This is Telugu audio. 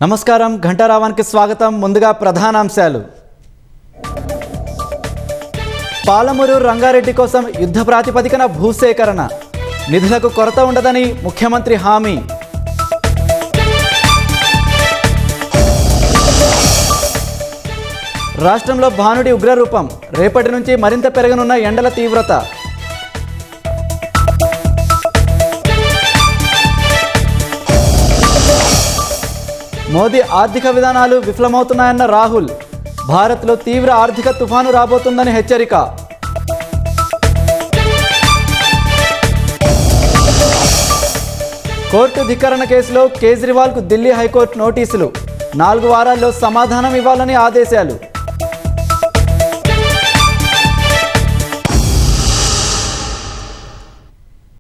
నమస్కారం, ఘంటారావానికి స్వాగతం. ముందుగా ప్రధానాంశాలు. పాలమూరు రంగారెడ్డి కోసం యుద్ధ ప్రాతిపదికన భూసేకరణ, నిధులకు కొరత ఉండదని ముఖ్యమంత్రి హామీ. రాష్ట్రంలో భానుడి ఉగ్రరూపం, రేపటి నుంచి మరింత పెరగనున్న ఎండల తీవ్రత. మోదీ ఆర్థిక విధానాలు విఫలమవుతున్నాయన్న రాహుల్, భారత్లో తీవ్ర ఆర్థిక తుఫాను రాబోతుందని హెచ్చరిక. కోర్టు ధిక్కరణ కేసులో కేజ్రీవాల్కు ఢిల్లీ హైకోర్టు నోటీసులు, 4 వారాల్లో సమాధానం ఇవ్వాలని ఆదేశాలు.